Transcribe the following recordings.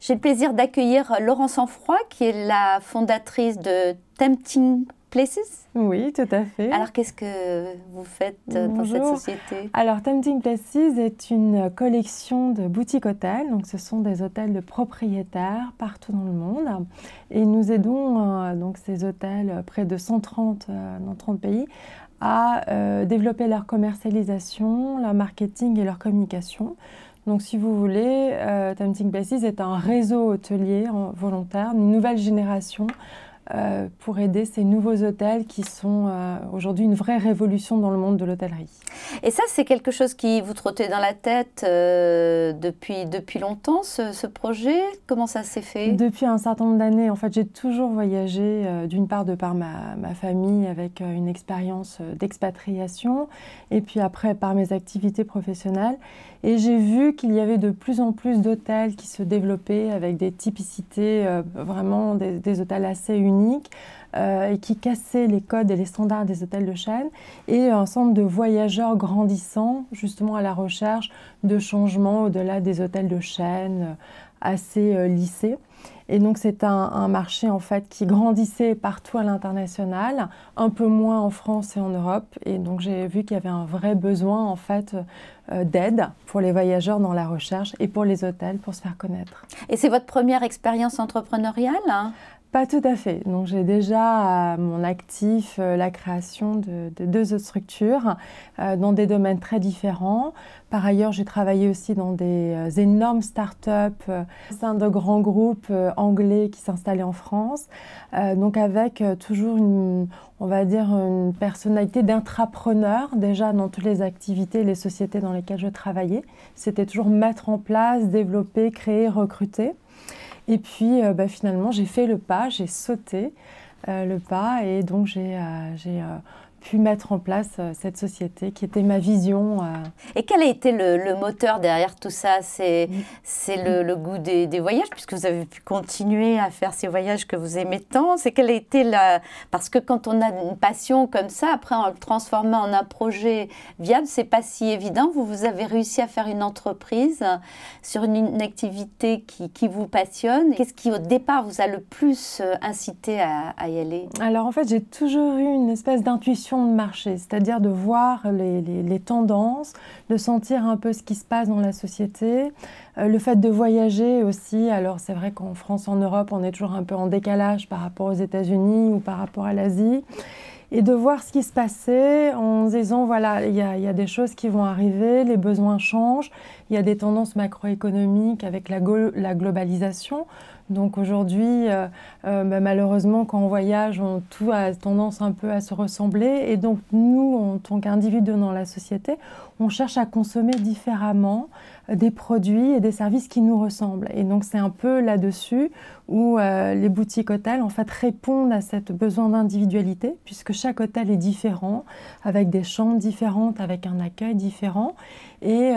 J'ai le plaisir d'accueillir Laurence Sanfroy, qui est la fondatrice de Tempting Places. Oui, tout à fait. Alors, qu'est-ce que vous faites dans cette société? Alors, Tempting Places est une collection de boutiques hôtels. Donc, ce sont des hôtels de propriétaires partout dans le monde. Et nous aidons donc ces hôtels, près de 130 dans 30 pays, à développer leur commercialisation, leur marketing et leur communication. Donc, si vous voulez, Tempting Places est un réseau hôtelier volontaire, une nouvelle génération pour aider ces nouveaux hôtels qui sont aujourd'hui une vraie révolution dans le monde de l'hôtellerie. Et ça, c'est quelque chose qui vous trottait dans la tête depuis longtemps, ce projet? Comment ça s'est fait? Depuis un certain nombre d'années, en fait, j'ai toujours voyagé, d'une part de par ma famille avec une expérience d'expatriation, et puis après par mes activités professionnelles. Et j'ai vu qu'il y avait de plus en plus d'hôtels qui se développaient avec des typicités, vraiment des hôtels assez uniques, et qui cassaient les codes et les standards des hôtels de chaîne, et un ensemble de voyageurs grandissants, justement à la recherche de changements au-delà des hôtels de chaîne assez lissés. Et donc c'est un marché en fait qui grandissait partout à l'international, un peu moins en France et en Europe. Et donc j'ai vu qu'il y avait un vrai besoin en fait d'aide pour les voyageurs dans la recherche et pour les hôtels pour se faire connaître. Et c'est votre première expérience entrepreneuriale, hein? Pas tout à fait. Donc j'ai déjà à mon actif la création de deux autres structures dans des domaines très différents. Par ailleurs, j'ai travaillé aussi dans des énormes start-up au sein de grands groupes anglais qui s'installaient en France. Donc avec toujours on va dire une personnalité d'intrapreneur déjà dans toutes les activités, les sociétés dans lesquelles je travaillais. C'était toujours mettre en place, développer, créer, recruter. Et puis finalement, j'ai fait le pas, j'ai sauté le pas, et donc j'ai pu mettre en place cette société qui était ma vision. Et quel a été le moteur derrière tout ça? C'est le goût des voyages, puisque vous avez pu continuer à faire ces voyages que vous aimez tant. C'est quelle a été Parce que quand on a une passion comme ça, après en le transformant en un projet viable, c'est pas si évident. Vous avez réussi à faire une entreprise sur une activité qui vous passionne. Qu'est-ce qui, au départ, vous a le plus incité à y aller? Alors en fait, j'ai toujours eu une espèce d'intuition de marché, c'est-à-dire de voir les tendances, de sentir un peu ce qui se passe dans la société, le fait de voyager aussi. Alors c'est vrai qu'en France, en Europe, on est toujours un peu en décalage par rapport aux États-Unis ou par rapport à l'Asie, et de voir ce qui se passait en se disant voilà, il y a des choses qui vont arriver, les besoins changent, il y a des tendances macroéconomiques avec la globalisation. Donc aujourd'hui, malheureusement, quand on voyage, tout a tendance un peu à se ressembler. Et donc nous, en tant qu'individus dans la société, on cherche à consommer différemment des produits et des services qui nous ressemblent. Et donc c'est un peu là-dessus où les boutiques hôtels en fait répondent à ce besoin d'individualité, puisque chaque hôtel est différent, avec des chambres différentes, avec un accueil différent. Et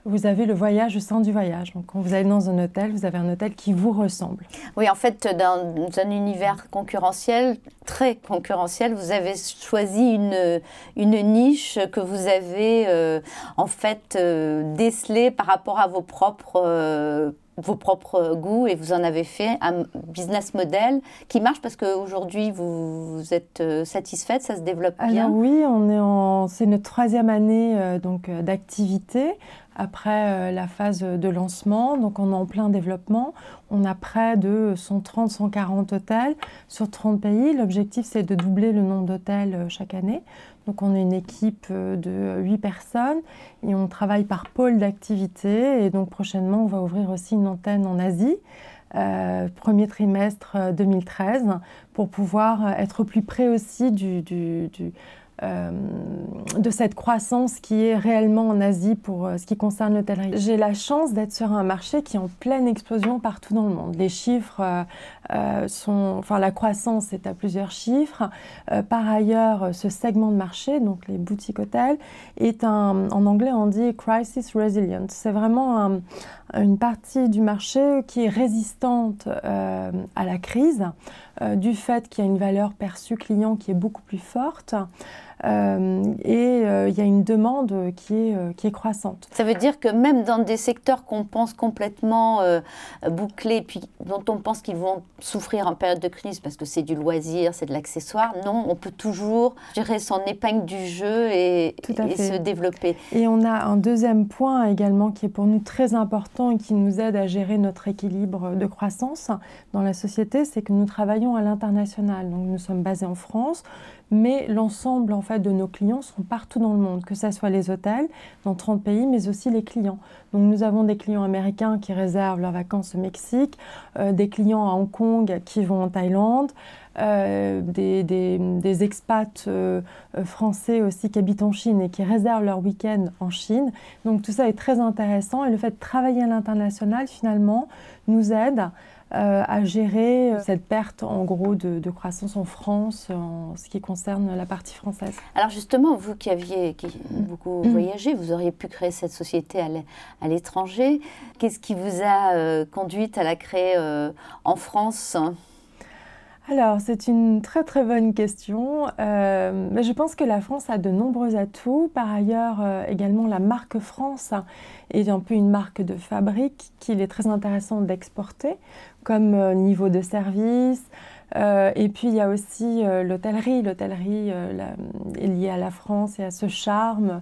vous avez le voyage au sein du voyage. Donc, quand vous allez dans un hôtel, vous avez un hôtel qui vous ressemble. Oui, en fait, dans un univers concurrentiel, très concurrentiel, vous avez choisi une niche que vous avez en fait décelée par rapport à vos propres goûts, et vous en avez fait un business model qui marche parce qu'aujourd'hui vous êtes satisfaite, ça se développe bien? Alors oui, c'est notre 3e année d'activité après la phase de lancement, donc on est en plein développement. On a près de 130-140 hôtels sur 30 pays. L'objectif, c'est de doubler le nombre d'hôtels chaque année. Donc on est une équipe de 8 personnes et on travaille par pôle d'activité. Et donc prochainement, on va ouvrir aussi une antenne en Asie, premier trimestre 2013, pour pouvoir être plus près aussi de cette croissance qui est réellement en Asie pour ce qui concerne l'hôtellerie. J'ai la chance d'être sur un marché qui est en pleine explosion partout dans le monde. Les chiffres la croissance est à plusieurs chiffres. Par ailleurs, ce segment de marché, donc les boutiques hôtels, est en anglais on dit crisis resilient. C'est vraiment une partie du marché qui est résistante à la crise, du fait qu'il y a une valeur perçue client qui est beaucoup plus forte. Il y a une demande qui est croissante. Ça veut dire que même dans des secteurs qu'on pense complètement bouclés, puis dont on pense qu'ils vont souffrir en période de crise parce que c'est du loisir, c'est de l'accessoire, non, on peut toujours gérer son épingle du jeu et se développer. Et on a un deuxième point également qui est pour nous très important et qui nous aide à gérer notre équilibre de croissance dans la société, c'est que nous travaillons à l'international. Donc nous sommes basés en France, mais l'ensemble en fait de nos clients sont partout dans le monde, que ce soit les hôtels dans 30 pays, mais aussi les clients. Donc nous avons des clients américains qui réservent leurs vacances au Mexique, des clients à Hong Kong qui vont en Thaïlande, des expats français aussi qui habitent en Chine et qui réservent leur week-end en Chine. Donc tout ça est très intéressant et le fait de travailler à l'international finalement nous aide à gérer cette perte en gros de croissance en France en ce qui concerne la partie française. Alors justement, vous qui aviez beaucoup voyagé, vous auriez pu créer cette société à l'étranger. Qu'est-ce qui vous a conduite à la créer en France ? Alors, c'est une très très bonne question. Mais je pense que la France a de nombreux atouts. Par ailleurs, également la marque France est un peu une marque de fabrique qu'il est très intéressant d'exporter comme niveau de service. Et puis il y a aussi l'hôtellerie. L'hôtellerie est liée à la France et à ce charme.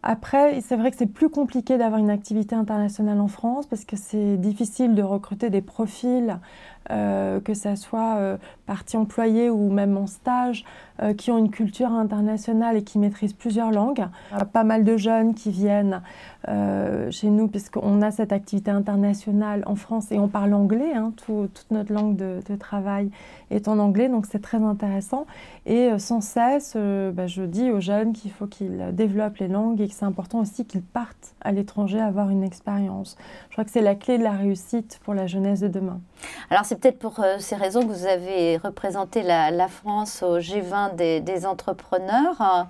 Après, c'est vrai que c'est plus compliqué d'avoir une activité internationale en France parce que c'est difficile de recruter des profils, que ce soit partie employée ou même en stage, qui ont une culture internationale et qui maîtrisent plusieurs langues. Il y a pas mal de jeunes qui viennent chez nous puisqu'on a cette activité internationale en France et on parle anglais, hein, toute notre langue de travail est en anglais, donc c'est très intéressant. Et sans cesse, je dis aux jeunes qu'il faut qu'ils développent les langues et que c'est important aussi qu'ils partent à l'étranger avoir une expérience. Je crois que c'est la clé de la réussite pour la jeunesse de demain. Alors c'est peut-être pour ces raisons que vous avez représenté la France au G20 des entrepreneurs.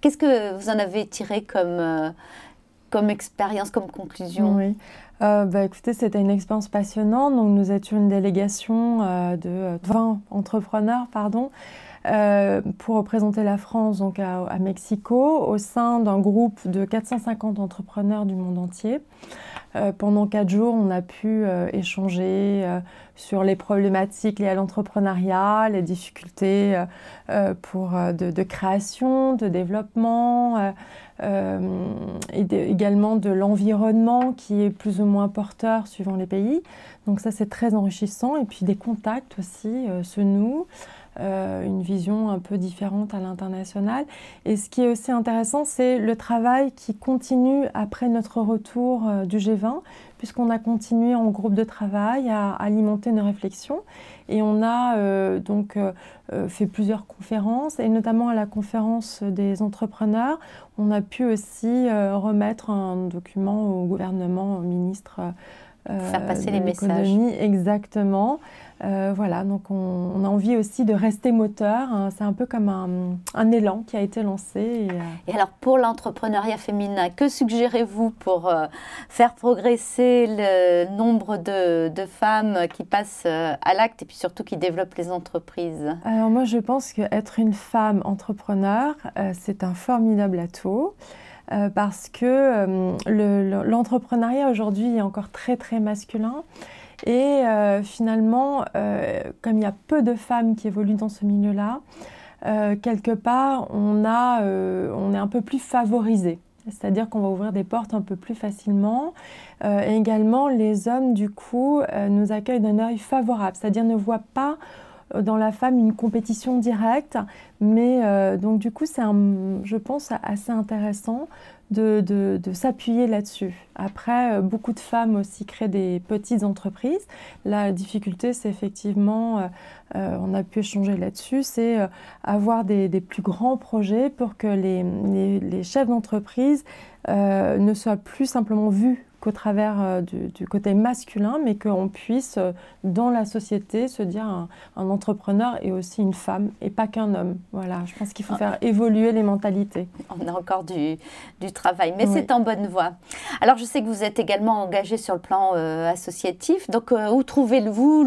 Qu'est-ce que vous en avez tiré comme expérience, comme conclusion ? Oui. Écoutez, c'était une expérience passionnante. Donc, nous étions une délégation de 20 entrepreneurs, pour représenter la France donc à Mexico au sein d'un groupe de 450 entrepreneurs du monde entier. Pendant 4 jours, on a pu échanger sur les problématiques liées à l'entrepreneuriat, les difficultés de création, de développement, et également de l'environnement qui est plus ou moins porteur suivant les pays. Donc ça, c'est très enrichissant. Et puis des contacts aussi se nouent. Une vision un peu différente à l'international. Et ce qui est aussi intéressant, c'est le travail qui continue après notre retour du G20, puisqu'on a continué en groupe de travail à alimenter nos réflexions. Et on a fait plusieurs conférences, et notamment à la conférence des entrepreneurs, on a pu aussi remettre un document au gouvernement, au ministre faire passer les messages. Exactement. Voilà, donc on a envie aussi de rester moteur. Hein. C'est un peu comme un élan qui a été lancé. Et alors, pour l'entrepreneuriat féminin, que suggérez-vous pour faire progresser le nombre de femmes qui passent à l'acte et puis surtout qui développent les entreprises ? Alors moi, je pense qu'être une femme entrepreneur, c'est un formidable atout. Parce que l'entrepreneuriat aujourd'hui est encore très très masculin et finalement comme il y a peu de femmes qui évoluent dans ce milieu-là, quelque part on est un peu plus favorisé, c'est-à-dire qu'on va ouvrir des portes un peu plus facilement et également les hommes du coup nous accueillent d'un œil favorable, c'est-à-dire ne voient pas dans la femme une compétition directe, mais donc du coup c'est je pense assez intéressant de s'appuyer là-dessus. Après, beaucoup de femmes aussi créent des petites entreprises. La difficulté, c'est effectivement, on a pu échanger là-dessus, c'est avoir des plus grands projets pour que les chefs d'entreprise ne soient plus simplement vus qu'au travers du côté masculin, mais qu'on puisse, dans la société, se dire un entrepreneur est aussi une femme et pas qu'un homme. Voilà, je pense qu'il faut faire évoluer les mentalités. On a encore du travail, mais c'est en bonne voie. Alors, je sais que vous êtes également engagé sur le plan associatif. Donc, où trouvez-vous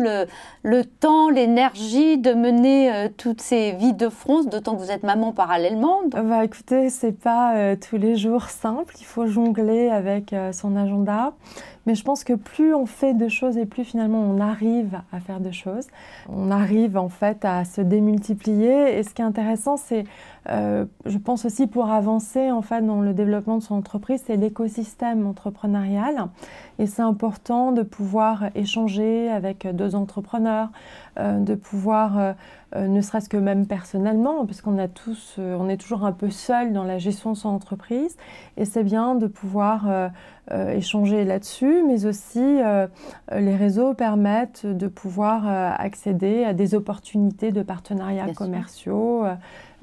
le temps, l'énergie de mener toutes ces vies de front, d'autant que vous êtes maman parallèlement? Écoutez, c'est pas tous les jours simple. Il faut jongler avec son agenda. Mais je pense que plus on fait de choses et plus finalement on arrive à faire de choses, on arrive en fait à se démultiplier. Et ce qui est intéressant, c'est, je pense aussi pour avancer en fait dans le développement de son entreprise, c'est l'écosystème entrepreneurial. Et c'est important de pouvoir échanger avec d'autres entrepreneurs, de pouvoir, ne serait-ce que même personnellement, parce qu'on a tous, on est toujours un peu seul dans la gestion de son entreprise. Et c'est bien de pouvoir échanger là-dessus, mais aussi les réseaux permettent de pouvoir accéder à des opportunités de partenariats commerciaux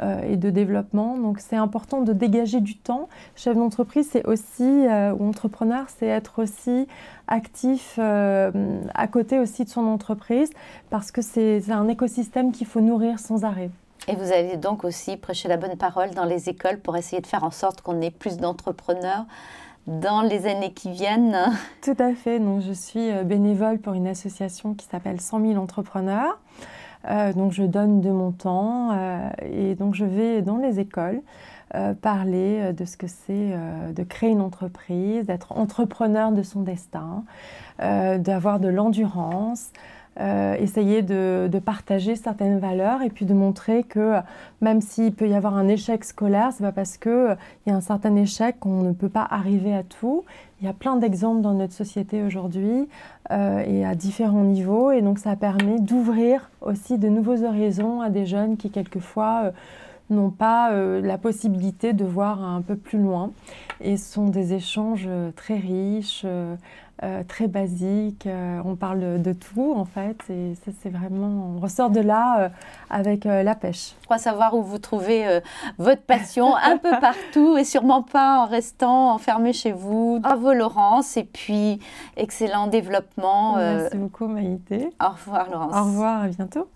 et de développement. Donc c'est important de dégager du temps. Chef d'entreprise, c'est aussi, ou entrepreneur, c'est être aussi actif à côté aussi de son entreprise, parce que c'est un écosystème qu'il faut nourrir sans arrêt. Et vous allez donc aussi prêcher la bonne parole dans les écoles pour essayer de faire en sorte qu'on ait plus d'entrepreneurs dans les années qui viennent. Tout à fait. Donc, je suis bénévole pour une association qui s'appelle 100 000 entrepreneurs. Donc, je donne de mon temps et donc je vais dans les écoles parler de ce que c'est de créer une entreprise, d'être entrepreneur de son destin, d'avoir de l'endurance. Essayer de partager certaines valeurs et puis de montrer que même s'il peut y avoir un échec scolaire, c'est pas parce qu'il y a un certain échec qu'on ne peut pas arriver à tout. Il y a plein d'exemples dans notre société aujourd'hui et à différents niveaux, et donc ça permet d'ouvrir aussi de nouveaux horizons à des jeunes qui quelquefois n'ont pas la possibilité de voir un peu plus loin, et ce sont des échanges très riches, très basiques, on parle de tout en fait, et ça c'est vraiment, on ressort de là avec la pêche. Je crois savoir où vous trouvez votre passion, un peu partout, et sûrement pas en restant enfermé chez vous. Bravo Laurence, et puis excellent développement. Merci beaucoup Maïté. Au revoir Laurence. Au revoir, à bientôt.